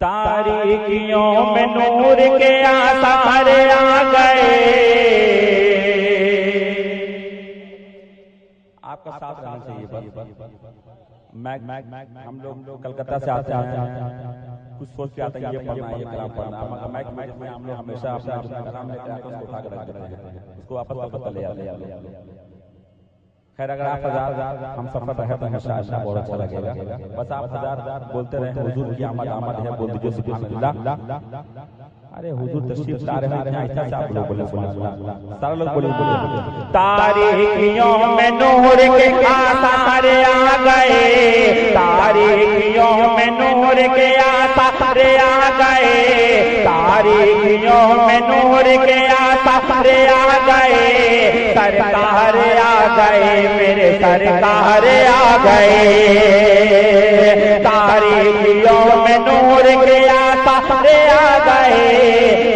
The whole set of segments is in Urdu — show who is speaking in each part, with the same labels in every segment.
Speaker 1: تاریکیوں میں نور کے آثار آ گئے. آپ کا ساتھ رہنا چاہیے بس. ہم لوگ کلکتہ سے آتے ہیں، کچھ سوچ کے آتے ہیں یہ پڑھنا ہے یہ کلام پڑھنا ہے، ہم لوگ ہمیشہ اپنا کلام لے کے آتے ہیں، اس کو اٹھا کے رکھ دیتے ہیں، اس کو واپس واپس لے آتے ہیں. خیر اگر آپ ہزار ہم سفر رہے تو انشاءاللہ بہت اچھا لگے گا. بس آپ ہزار بولتے رہے حضور کی آمد آمد ہے، بول دیجیے سبحان اللہ. ارے حضور تشریف لا رہے ہیں، ایسا سے آپ لوگ بولے سبحان اللہ. سارے لوگ بولے تاریکیوں میں نور کے آثار آ گئے، تاریکیوں میں نور کے آثار آ گئے، تاریکیوں میں نور کے آثار آ گئے. سرکار آ گئے میرے سرکار آ گئے، تاریکیوں میں نور کے آثار آ گئے.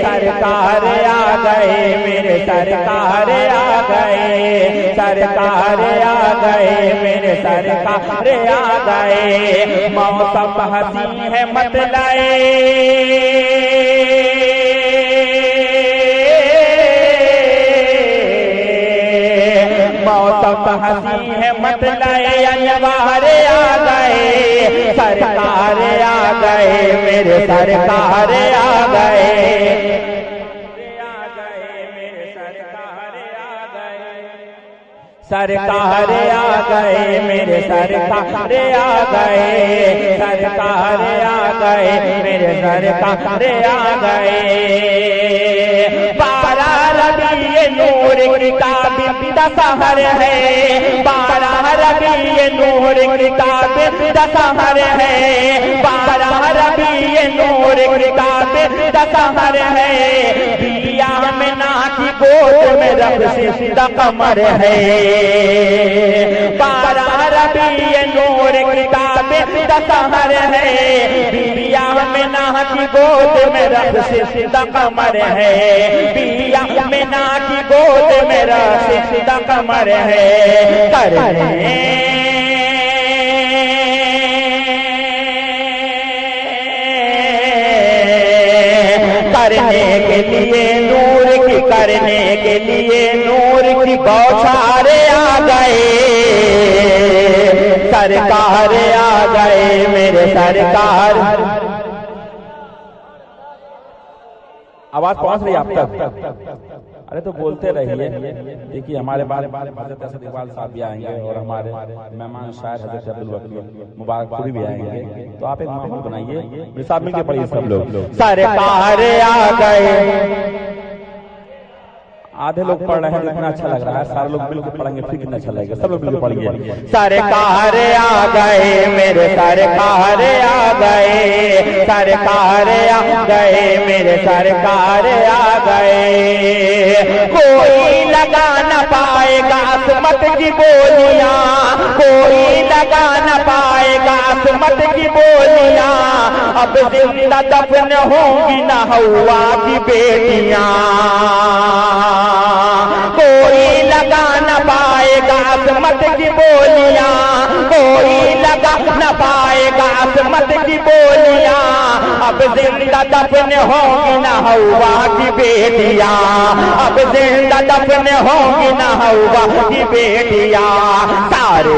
Speaker 1: سرکار آ گئے میرے سرکار آ گئے، سرکار آ گئے میرے سرکار آ گئے. موسم حسین ہے مطلعے موسم حسین ہے مطلعے انوار آ گئے. سرکار آ گئے میرے سرکار آ گئے، سرکار آ گئے میرے سرکار آ گئے، سرکار آ گئے میرے سرکار آ گئے. 12 ربیع نور کتاب دسہر ہے، 12 ربیع نور کتاب دسہر ہے، 12 ربیع نور کتاب دسہر ہے. دیا میں نا کی گود میں رب سجدہ قمر ہے، 12 ربیع نور کتاب دسہر ہے. دیا میں نا کی گود میں رب سجدہ قمر ہے، دیا میں نا کی گود میں رب سجدہ قمر ہے. کرنے کے لیے نور کی، کرنے کے لیے نور کی بوچھار آ گئے. سرکار آ گئے میرے سرکار. آواز پہنچ رہی ہے آپ تک؟ ارے تو بولتے رہیے. دیکھیے ہمارے بارے حضرت اسد اقبال صاحب بھی آئیں گے اور ہمارے مہمان شاعر حضرت عبدالوکیل مبارک پوری بھی آئیں گے، تو آپ ایک ماحول بنائیے، میرے ساتھ مل کے پڑھیے سب لوگ. سرکار آ گئے. آدھے لوگ پڑھ رہے ہیں اتنا اچھا لگ رہا ہے، سارے لوگ مل کے پڑھیں گے پھر کتنا اچھا لگے گا. سب لوگ مل کے پڑھیے. سرکار آ گئے میرے سرکار آ گئے، سرکار آ گئے میرے سرکار آ گئے. کوئی لگا نہ پائے گا عصمت کی بولیاں، کوئی لگا نہ پائے گا عصمت کی بولیاں. اب زندہ دفن ہوں گی نہ ہوا کی بیٹیاں، کوئی لگا نہ پائے گا عصمت کی بولیاں، کوئی لگا نہ پائے گا عصمت کی بولیاں. اب زندہ دفن ہوں گی نہ ہوا کی بیٹیاں، اب زندہ dafne hongi na hoga ki betiya sare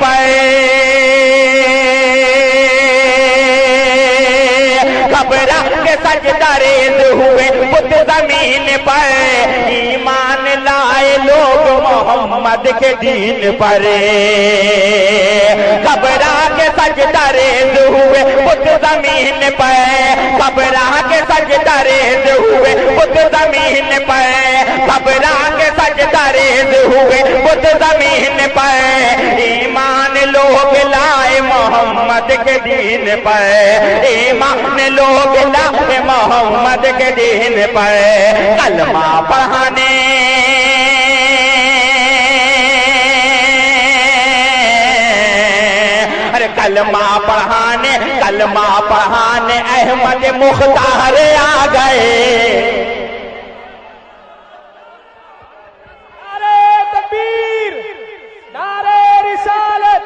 Speaker 2: پر گھبرا کے سجدہ ریز ہوئے خود زمین پر ایمان لائے لوگ محمد کے دین پر گھبرا کے سجدہ ریز ہوئے خود زمین پر گھبرا کے سجدہ ریز ہوئے خود زمین پر گھبرا کے سجدہ ریز ہوئے خود زمین پر ایمان لوگ لائے محمد کے دین پر ایمان لوگ لائے محمد کے دین پر کلمہ پڑھانے کلمہ پڑھانے احمد مختار آ گئے
Speaker 3: نعرہ تکبیر نعرہ رسالت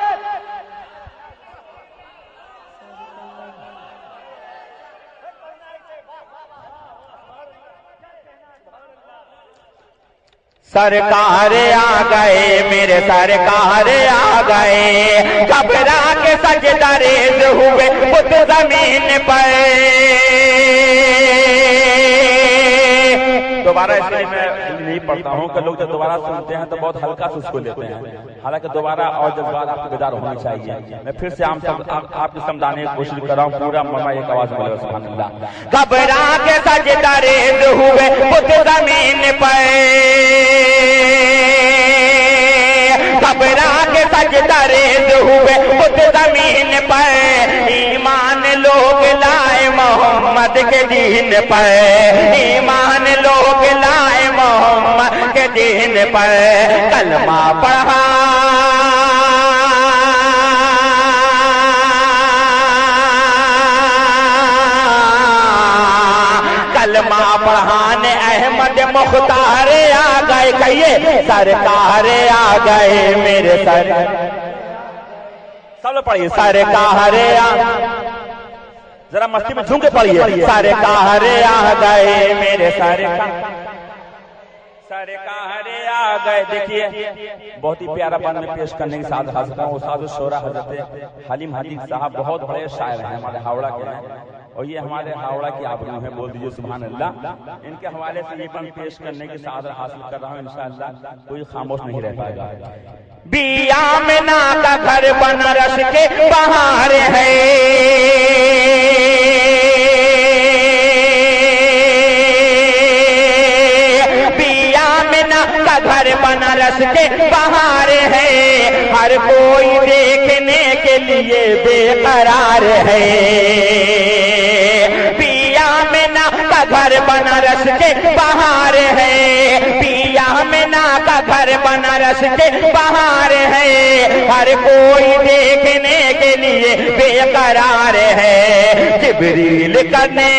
Speaker 2: سرکار آ گئے میرے سرکار آ گئے گھبرا کے سجدہ ریز ہوئے خود زمین پر
Speaker 1: دوبارہ اس میں نہیں پڑھتا ہوں کہ لوگ جب دوبارہ سنتے ہیں تو بہت ہلکا سے اس کو لیتے ہیں، حالانکہ دوبارہ اور جذبات آپ کو بیدار ہونی چاہیے۔ میں پھر سے آپ کو سمجھانے کی کوشش کر رہا ہوں، پورا مما ایک آواز میں بولے سبحان اللہ۔
Speaker 2: گھبرا کے سجدہ ریز ہوئے خود زمین پر گھبرا کے سجدہ ریز ہوئے خود زمین پر ایمان لوگ لائے محمد کے دین پر ایمان لوگ لائے محمد کے دین پر کلمہ پڑھا کلمہ پڑھانے احمد مختار آ گئے، کہیے سرکار آ گئے میرے سر
Speaker 1: سب لوگ پڑھیے
Speaker 2: سرکار
Speaker 1: ذرا مستی میں جھوم کے پڑھیے،
Speaker 2: سرکار آ گئے میرے سرکار
Speaker 1: آ گئے۔ دیکھیے بہت ہی پیارا بند میں پیش کرنے کی سعادت حاصل کرتا ہوں۔ استاد الشورا حضرت حلیم حدیث صاحب بہت بڑے شاعر ہیں، ہمارے ہاوڑہ کے ہیں، اور یہ ہمارے ہاوڑہ کی آبرو ہے، بول دیجئے سبحان اللہ۔ ان کے حوالے سے یہ بند پیش کرنے کی سعادت حاصل کر رہا ہوں، انشاءاللہ کوئی خاموش نہیں رہ پائے گا۔
Speaker 2: بیامنا کا گھر بنارس کے باہر ہے، بیامنا کا گھر بنارس کے باہر ہے، ہر کوئی دیکھنے کے لیے بے قرار ہے۔ بیامنا کا گھر بنارس کے باہر ہے، بیامنا کا گھر بنارس کے باہر ہے، ہر کوئی دیکھنے کے لیے بے قرار ہے۔ جبریل کرنے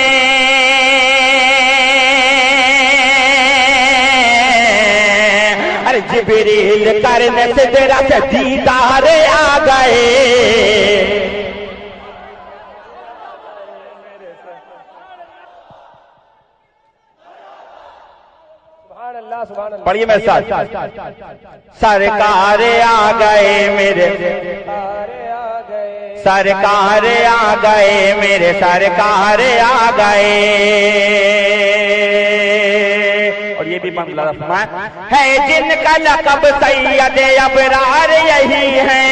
Speaker 2: جبریل کرنے سے تیرا سے دیدار آ گئے۔
Speaker 3: سبحان اللہ سبحان اللہ،
Speaker 1: پڑھیے میرے ساتھ،
Speaker 2: سرکار آ گئے میرے سرکار آ گئے میرے سرکار آ گئے۔
Speaker 1: اور یہ بھی بند لگا فرمائے
Speaker 2: ہے جن کا لقب سید ابرار یہی ہے،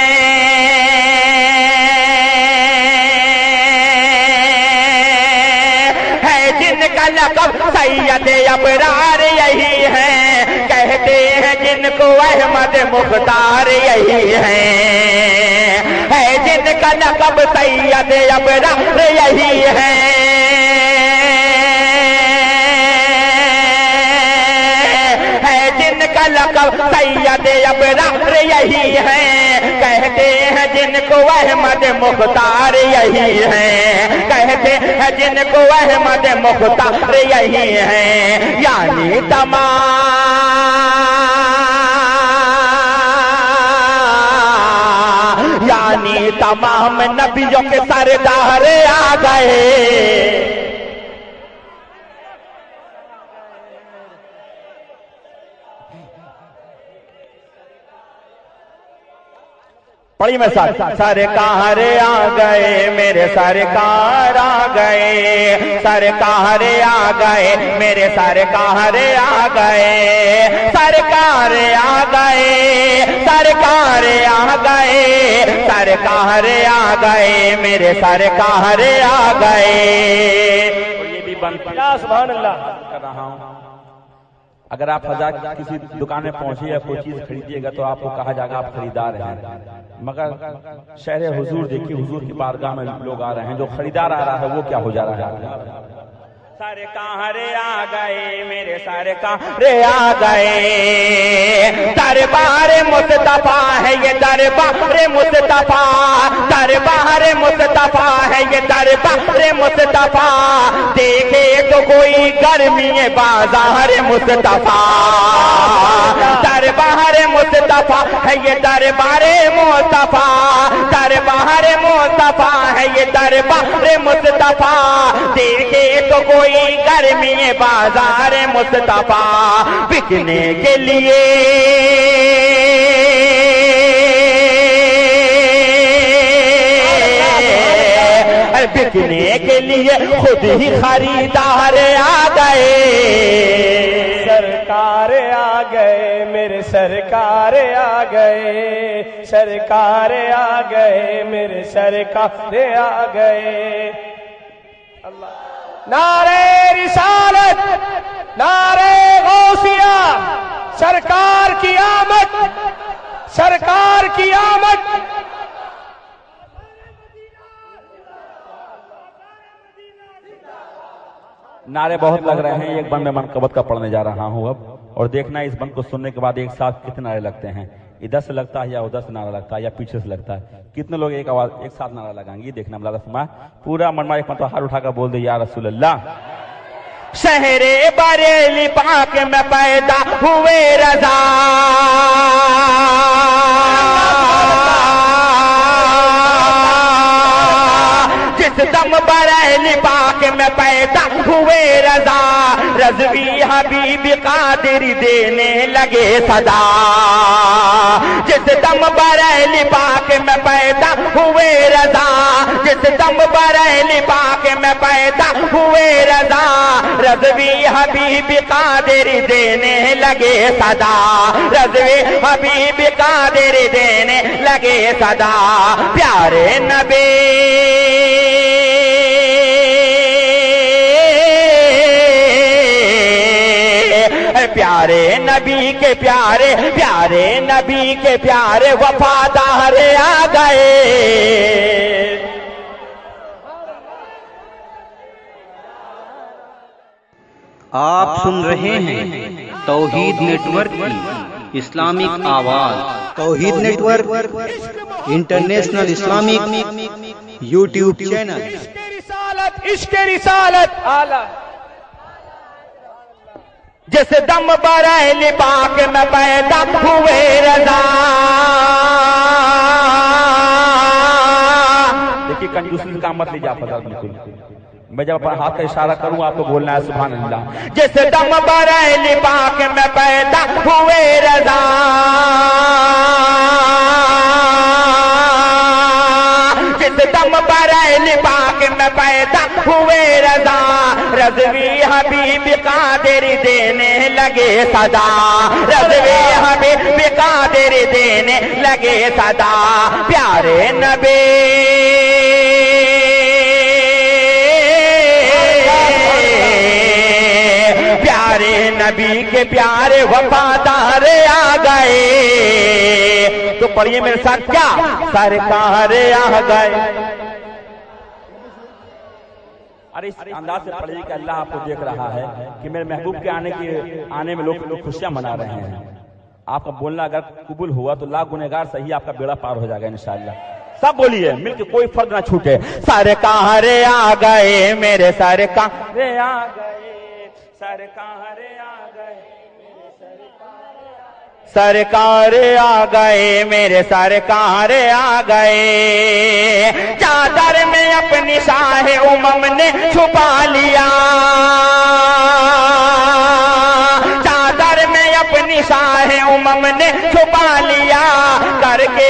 Speaker 2: ہے جن کا لقب سید ابرار یہی ہے، کہتے ہیں جن کو احمد مختار یہی ہے جن کا لقب سید ابرار یہی ہے جن کا لقب سید ابرار یہی ہے، کہتے ہیں جن کو احمد مختار یہی ہے، کہتے ہیں جن کو احمد مختار یہی ہے، یعنی تمام نبیوں کے سردار آ گئے۔ پڑھی میں ساتھ سرکار آ گئے میرے سرکار آ گئے سرکار آ گئے میرے سرکار آ گئے سرکار آ گئے سرکار آ گئے سرکار آ گئے میرے سرکار آ گئے. یہ بھی بند
Speaker 3: سبحان اللہ
Speaker 1: کر رہا ہوں. اگر آپ فضا کسی دکان میں پہنچے یا کوئی چیز خریدیے گا تو آپ کو کہا جائے گا آپ خریدار ہیں, مگر شہر حضور دیکھیے حضور کی بارگاہ میں لوگ آ رہے ہیں, جو خریدار آ رہا ہے وہ کیا ہو جا رہا ہے.
Speaker 2: سرکار آ گئے میرے سرکار آ گئے دربار مصطفیٰ ہے یہ دربار مصطفیٰ دربار مصطفیٰ ہے یہ دربار مصطفیٰ دیکھے تو کوئی گرمی بازار مصطفیٰ دربار مصطفیٰ ہے یہ دربار مصطفیٰ دربار مصطفیٰ ہے یہ دربار مصطفیٰ دیکھے تو کوئی گرمی بازار مصطفیٰ بکنے کے لیے بکنے کے لیے خود ہی خریدار آ گئے.
Speaker 3: سرکار آ گئے میرے سرکار آ گئے سرکار آ گئے میرے سرکار آ گئے. نعرہ رسالت نعرہ غوثیہ سرکار کی آمد سرکار کی آمد.
Speaker 1: نعرے بہت لگ رہے ہیں. ایک بند میں منقبت کا پڑھنے جا رہا ہوں اب, اور دیکھنا اس بند کو سننے کے بعد ایک ساتھ کتنے نعرے لگتے ہیں. ادھر سے لگتا ہے یا ادھر سے نعرہ لگتا ہے یا پیچھے سے لگتا ہے, کتنے لوگ ایک آواز ایک ساتھ نعرہ لگائیں گے. دیکھنا ملازہ فرمایا پورا منما ایک مرتبہ ہاتھ اٹھا کر بول دے یا رسول اللہ.
Speaker 2: شہر بریلی پاک میں پیدا ہوئے رضا جس دم بریلی پاک میں پیدا ہوئے رضا رضوی حبیب قادر دینے لگے صدا. جس دم بریلی پاک میں پیدا ہوئے رضا جس دم بریلی پاک میں پیدا ہوئے رضا رضوی حبیب قادر دینے لگے صدا رضوی حبیب قادر دینے لگے صدا. پیارے نبی پیارے نبی کے پیارے پیارے نبی کے پیارے وفادار آ گئے.
Speaker 4: آپ سن رہے ہیں توحید نیٹ ورک کی اسلامک آواز. Tauheed network international Islamic YouTube channel.
Speaker 3: عشق رسالت اعلیٰ.
Speaker 2: جس دم بریلی پاک میں پیدا ہوئے رضا.
Speaker 1: دیکھیے کنجوسی کا مت لیجیے آپ بالکل. میں جب اپنا ہاتھ کا اشارہ کروں آپ کو بولنا ہے سبحان اللہ.
Speaker 2: جس دم بریلی پاک میں پیدا ہوئے رضا جس دم بریلی پاک میں پیدا ہوئے رضا رضوی حبیب قادر دینے لگے صدا رضوی حبیب قادر دینے لگے صدا. پیارے نبی پیارے نبی کے پیارے وفادار آ گئے. تو پڑھیے میرے ساتھ کیا سرکار آ گئے.
Speaker 1: ارے اس انداز سے پڑھیے کہ اللہ آپ کو دیکھ رہا ہے کہ میرے محبوب کے آنے میں لوگ خوشیاں منا رہے ہیں. آپ کا بولنا اگر قبول ہوا تو لاکھ گنہگار صحیح آپ کا بیڑا پار ہو جائے گا انشاءاللہ. سب بولیے مل کے کوئی فرق نہ چھوٹے.
Speaker 2: سرکار آ گئے میرے سرکار آ گئے سرکار آ گئے سرکار آ گئے میرے سرکار آ گئے. چادر میں اپنی شاہ امم نے چھپا لیا چادر میں اپنی شاہ امم نے چھپا لیا کر کے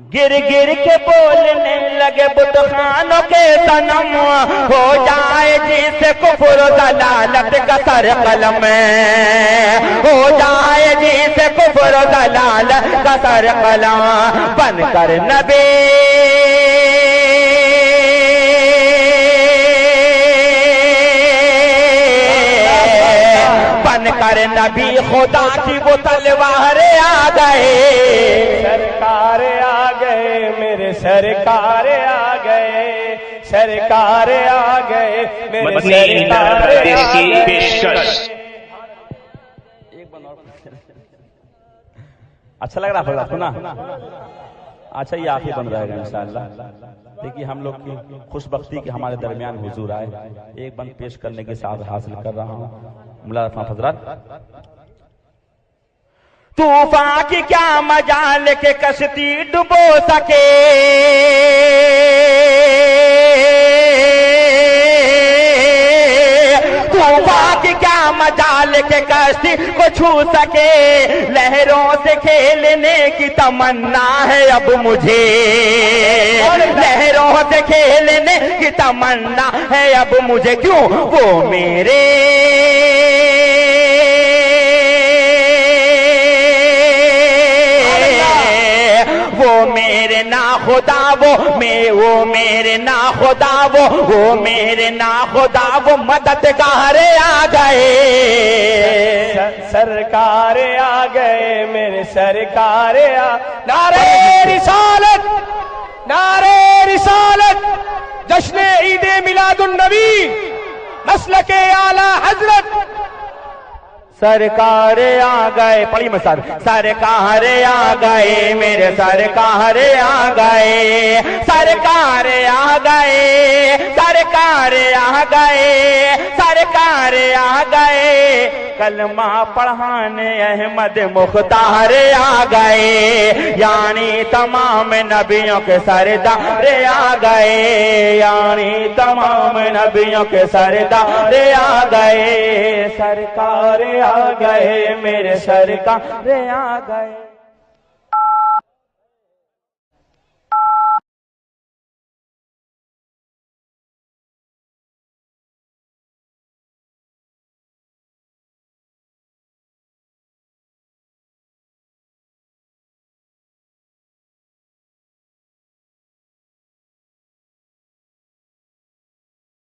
Speaker 2: گر گر کے بولنے لگے بت خانوں کے صنم، ہو جائے جس کفر و ضلالت کا سر قلم، ہو جائے جس کفر و ضلالت کا سر قلم، بن کر نبی بن کر نبی خدا کی وہ تلوار آ گئے،
Speaker 3: سرکار آ گئے میرے سرکار آ گئے، سرکار آ گئے میرے سرکار آ گئے۔
Speaker 1: اچھا لگ رہا ہے سنا؟ اچھا یہ آخری بن رہے گا انشاءاللہ۔ دیکھیے ہم لوگ کی خوش بختی کہ ہمارے درمیان حضور آئے، ایک بند پیش کرنے کے ساتھ حاصل کر رہا ہوں ملازم حضرات۔
Speaker 2: طوفان کی کیا مجال کے کشتی ڈبو سکے، طوفان کی کیا مجال کے کشتی کو چھو سکے، لہروں سے کھیلنے کی تمنا ہے اب مجھے، لہروں سے کھیلنے کی تمنا ہے اب مجھے، کیوں وہ میرے میرے نا خدا وہ میرے نا خدا وہ میرے نا خدا وہ مددگار آ گئے،
Speaker 3: سرکار آ گئے میرے سرکار آ۔ نعرہ رسالت، نعرہ رسالت، جشن عید میلاد النبی، مسلک اعلی حضرت۔
Speaker 2: سرکار آ گئے، پڑھی میں سر، سرکار آ گئے میرے سرکار آ گئے، سرکار آ گئے، سرکار آ گئے، سرکار آ گئے، کلمہ پڑھانے احمد مختار آ گئے، یعنی تمام نبیوں کے سردار آ گئے، یعنی تمام نبیوں کے سردار آ گئے، سرکار آ گئے میرے سرکار آ گئے۔